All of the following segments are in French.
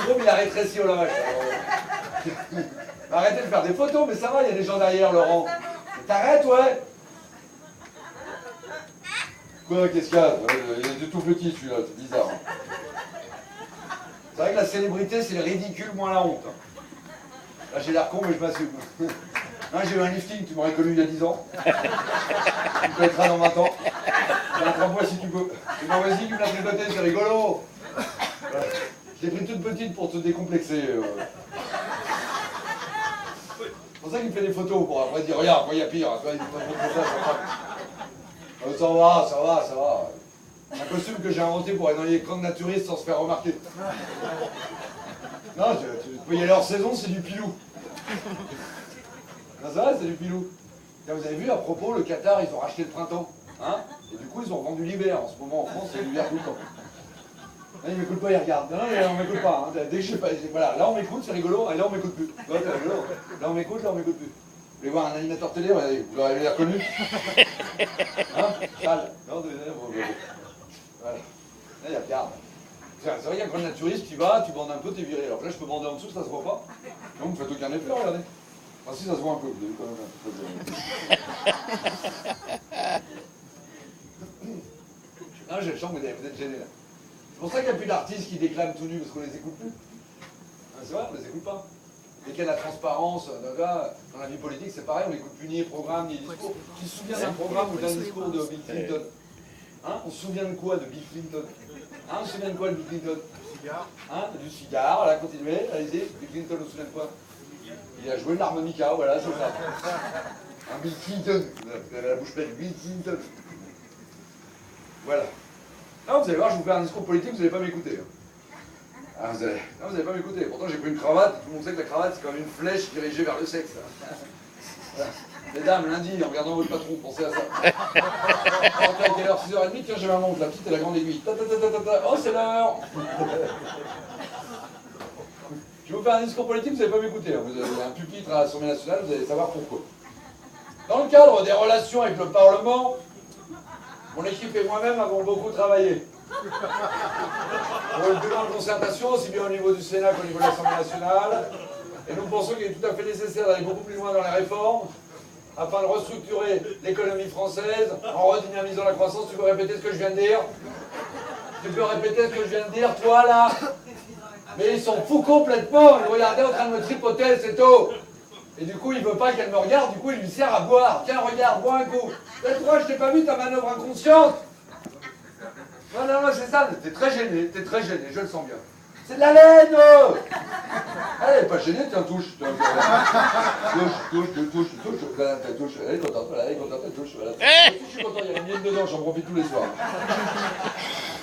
micro, mais il a rétréci au lavage. Arrêtez de faire des photos, mais ça va, il y a des gens derrière, Laurent. T'arrêtes, ouais. Quoi, qu'est-ce qu'il y a? Il est tout petit, celui-là, c'est bizarre. C'est vrai que la célébrité, c'est le ridicule moins la honte. Là, j'ai l'air con, mais je m'assume. Hein, j'ai eu un lifting, tu m'aurais connu il y a 10 ans. Tu peux être là dans 20 ans. Attrape-moi si tu peux. Et non, vas-y, tu me l'as tricoté, c'est rigolo. Voilà. Je l'ai pris toute petite pour te décomplexer. C'est pour ça qu'il me fait des photos, pour après dire, regarde, il y a pire. Tu vois, il dit pas trop ça, ça va, ça va, ça va. Un costume que j'ai inventé pour aller dans les écrans de naturistes sans se faire remarquer. Non, tu peux y aller hors saison, c'est du pilou. Non, ça va, c'est du pilou. Là, vous avez vu, à propos, le Qatar, ils ont racheté le printemps. Hein, et du coup, ils ont vendu l'hiver. En ce moment, en France, c'est l'hiver tout le temps. Là, ils m'écoutent pas, ils regardent. Non, on m'écoute pas. Hein. Dès que je sais pas, voilà, là on m'écoute, c'est rigolo, et là on m'écoute plus. Là, c'est rigolo. Là on m'écoute, là on m'écoute plus. Vous voulez voir un animateur télé, vous l'avez reconnu? Hein? Sale. Non, voilà. Là, il y a Pierre. C'est vrai qu'il y a un grand naturiste, tu vas, tu bandes un peu, t'es viré. Alors que là, je peux bander en dessous, ça se voit pas. Donc, vous faites aucun effet, regardez. Ah si, ça se voit un peu, vous avez quand même un peu. Non, j'ai le champ, vous êtes gênés, là. C'est pour ça qu'il n'y a plus d'artistes qui déclament tout nu, parce qu'on les écoute plus. C'est vrai, on les écoute pas. Dès qu'il y a de la transparence, dans la vie politique, c'est pareil, on n'écoute plus ni les programmes, ni les discours. Qui se souvient d'un programme ou d'un discours de Bill Clinton? Hein? On se souvient de quoi de Bill Clinton? Hein? On se souvient de quoi de Bill Clinton? Hein? Du cigare, là, continuez, allez-y. Bill Clinton, on se souvient de quoi? Il a joué de l'harmonica, voilà, c'est ça. Un Bill Clinton, vous avez la bouche pleine, Bill Clinton. Voilà. Non, vous allez voir, je vous fais un discours politique, vous n'allez pas m'écouter. Ah, vous n'allez pas m'écouter. Pourtant, j'ai pris une cravate, tout le monde sait que la cravate, c'est comme une flèche dirigée vers le sexe. Voilà. Mesdames, lundi, en regardant votre patron, pensez à ça. Rentrez à quelle heure? 6h30, tiens, j'ai ma montre, la petite et la grande aiguille. Oh, c'est l'heure. Je vais vous faire un discours politique, vous n'allez pas m'écouter. Vous avez un pupitre à l'Assemblée nationale, vous allez savoir pourquoi. Dans le cadre des relations avec le Parlement, mon équipe et moi-même avons beaucoup travaillé. Pour une plus grande concertation, aussi bien au niveau du Sénat qu'au niveau de l'Assemblée nationale. Et nous pensons qu'il est tout à fait nécessaire d'aller beaucoup plus loin dans les réformes, afin de restructurer l'économie française, en redynamisant la croissance. Tu peux répéter ce que je viens de dire? Tu peux répéter ce que je viens de dire, toi, là? Mais ils s'en foutent complètement. Ils regardaient en train de me tripoter, c'est tout. Et du coup, il veut pas qu'elle me regarde, du coup, il lui sert à boire. Tiens, regarde, bois un coup. Et toi, je t'ai pas vu ta manœuvre inconsciente. Non, c'est ça, t'es très gêné, je le sens bien. C'est de la laine. Elle est pas gênée, tiens, touche. Touche. Elle est contente, voilà, elle est contente, elle touche. Voilà. Je suis content, il y a une mienne dedans, j'en profite tous les soirs.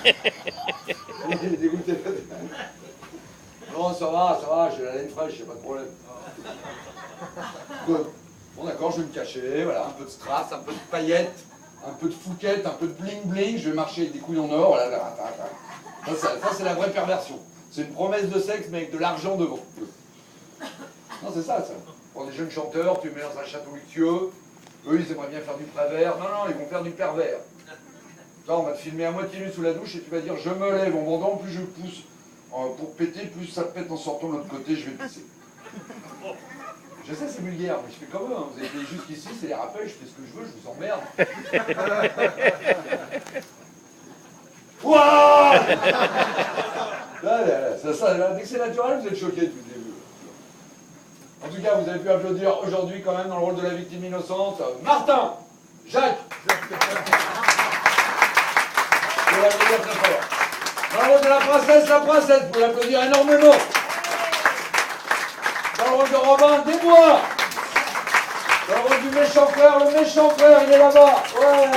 Il est dégoûté. Non, ça va, j'ai la laine fraîche, y'a pas de problème. Bon d'accord, je vais me cacher, voilà, un peu de strass, un peu de paillettes, un peu de fouquette, un peu de bling bling, je vais marcher avec des couilles en or, voilà, ça c'est la vraie perversion. C'est une promesse de sexe mais avec de l'argent devant. Non, c'est ça. Pour des jeunes chanteurs, tu les mets dans un château luxueux, eux ils aimeraient bien faire du prévert, non, ils vont faire du pervers. Là, on va te filmer à moitié nu sous la douche et tu vas dire je me lève en bandant, plus je pousse pour péter, plus ça pète en sortant de l'autre côté, je vais pisser. Je sais, c'est vulgaire, mais je fais comme eux. Hein. Vous avez payé jusqu'ici, c'est les rappels, je fais ce que je veux, je vous emmerde. Ouah dès que c'est naturel, vous êtes choqués tout le début. En tout cas, vous avez pu applaudir aujourd'hui, quand même, dans le rôle de la victime innocente, Martin, Jacques. Vous pouvez l'applaudir très fort. Dans le rôle de la princesse, vous pouvez l'applaudir énormément. Dans le rôle de Robin, Desbois. Dans le rôle du méchant frère, il est là-bas. Ouais.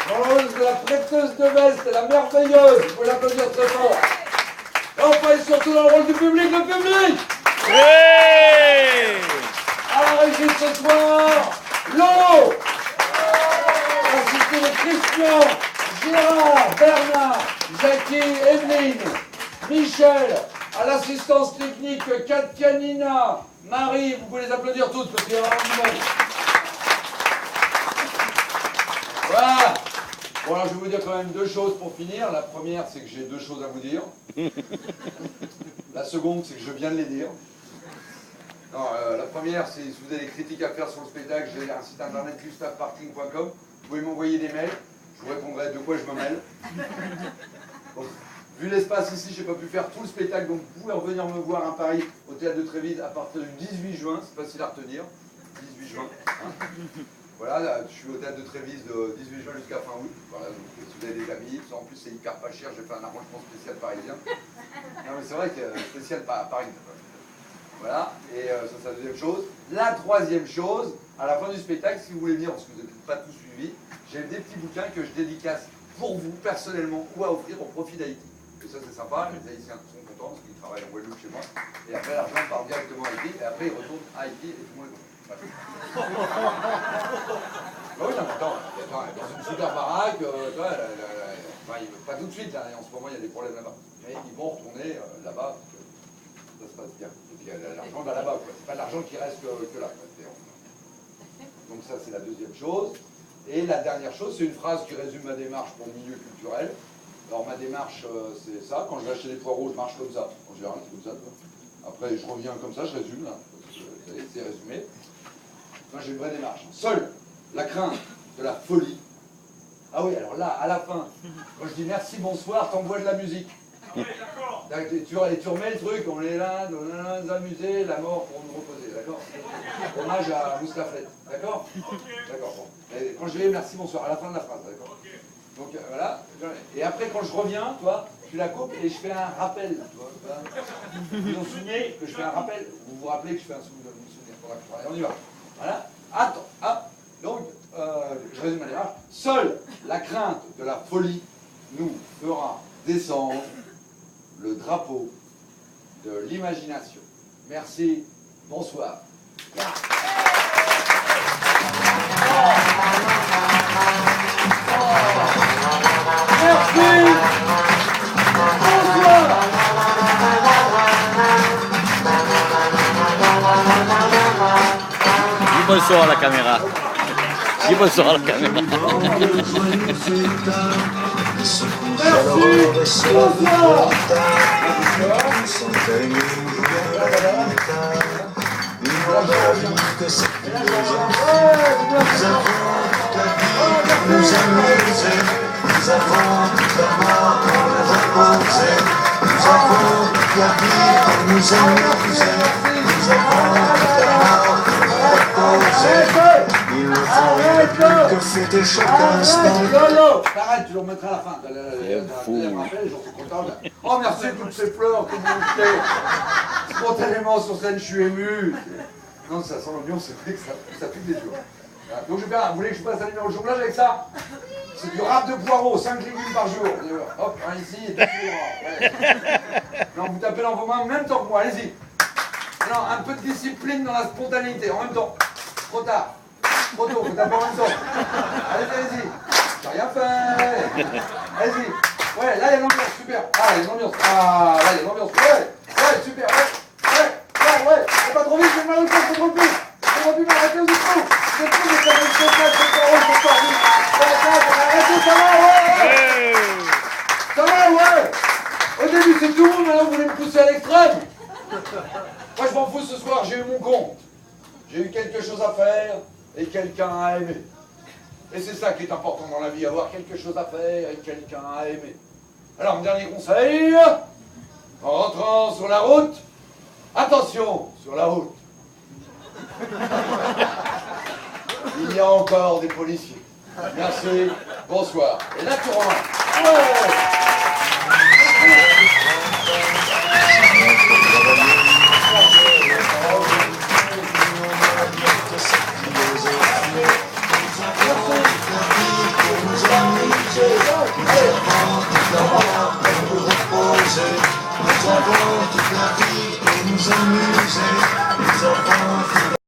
Dans le rôle de la prêteuse de veste, la merveilleuse, vous pouvez l'applaudir très fort. Et enfin et surtout dans le rôle du public, le public. Ouais. À la régie de ce soir, Lolo. Assisté de Christian, Gérard, Bernard, Jackie, Evelyne, Michel. À l'assistance technique, Katia, Nina, Marie, vous pouvez les applaudir toutes parce qu'il y a vraiment du monde. Voilà. Bon alors je vais vous dire quand même deux choses pour finir. La première, c'est que j'ai deux choses à vous dire. La seconde, c'est que je viens de les dire. Non, la première, c'est si vous avez des critiques à faire sur le spectacle, j'ai un site internet gustaveparking.com. Vous pouvez m'envoyer des mails, je vous répondrai de quoi je me mêle. Bon, vu l'espace ici, je n'ai pas pu faire tout le spectacle, donc vous pouvez revenir me voir à Paris, au Théâtre de Trévise, à partir du 18 juin, c'est facile à retenir. 18 juin. Hein. Voilà, là, je suis au Théâtre de Trévise de 18 juin jusqu'à fin août. Voilà, donc si vous avez des amis, en plus c'est hyper pas cher, j'ai fait un arrangement spécial parisien. Non mais c'est vrai que spécial Paris. Voilà, et ça c'est la deuxième chose. La troisième chose, à la fin du spectacle, si vous voulez venir, parce que vous n'avez pas tout suivi, j'ai des petits bouquins que je dédicace pour vous personnellement ou à offrir au profit d'Haïti. Et ça c'est sympa, les Haïtiens sont contents parce qu'ils travaillent en Guadeloupe chez moi. Et après l'argent part directement à Haïti, et après ils retournent à Haïti et tout le monde est content. Bah oui, non, attends, dans une super baraque, pas tout de suite, là, en ce moment il y a des problèmes là-bas. Mais ils vont retourner là-bas, ça se passe bien. Et puis l'argent va là-bas, quoi. C'est pas l'argent qui reste que là. Donc ça c'est la deuxième chose. Et la dernière chose, c'est une phrase qui résume ma démarche pour le milieu culturel. Alors ma démarche, c'est ça, quand je vais acheter des poireaux, je marche comme ça. En général, c'est comme ça. Quoi. Après, je reviens comme ça, je résume, là. C'est résumé. Moi, j'ai une vraie démarche. Seule la crainte de la folie. Ah oui, alors là, à la fin, quand je dis merci, bonsoir, t'envoies de la musique. Ah oui, d'accord. Tu remets le truc, on est là, on va nous amuser, la mort pour nous reposer, d'accord? Hommage à Moustaphet, d'accord? D'accord, bon. Et quand je dis merci, bonsoir, à la fin de la phrase, d'accord? Donc voilà. Et après, quand je reviens, toi, tu la coupes et je fais un rappel. Vous vous souvenez que je fais un rappel? Vous vous rappelez que je fais un souvenir? On y va. Voilà. Attends. Ah. Donc, je résume ma démarche. Seule la crainte de la folie nous fera descendre le drapeau de l'imagination. Merci. Bonsoir. Merci. Bonsoir. Dis bonsoir à la caméra. Dis bonsoir à la caméra. C'était chaque instant. T'arrêtes, tu le remettras à la fin. Oh merci toutes ces fleurs que vous me faites. Spontanément sur scène, je suis ému. Non, ça sent l'ambiance, c'est vrai que ça pique des yeux. Donc je vais faire, vous voulez que je passe un numéro de jonglage avec ça? C'est du rap de poireaux, 5 légumes par jour. Hop, un ici et deux ouais. Non, vous tapez dans vos mains en même temps que moi, allez-y. Non, un peu de discipline dans la spontanéité, en même temps. Trop tard. Trop tôt, vous tapez en même temps. Allez-y. J'ai rien fait. Allez-y. Ouais, là il y a l'ambiance, super. Ah, il y a l'ambiance. Ah, là il y a l'ambiance. Ouais, super. Ouais. C'est pas trop vite, j'ai mal au corps, c'est trop vite. C'est trop vite, arrêtez, vous êtes fous. Vous êtes fous, mais ça va être trop vite, c'est trop vite. Arrêtez, ça va, ouais. Ça va, ouais. Au début, c'est tout, maintenant vous voulez me pousser à l'extrême. Moi, je m'en fous ce soir, j'ai eu mon compte. J'ai eu quelque chose à faire et quelqu'un à aimer. Et c'est ça qui est important dans la vie, avoir quelque chose à faire et quelqu'un à aimer. Alors, mon dernier conseil, en rentrant sur la route, attention sur la route. Il y a encore des policiers. Merci, bonsoir. Et là, tu rentres. Ouais.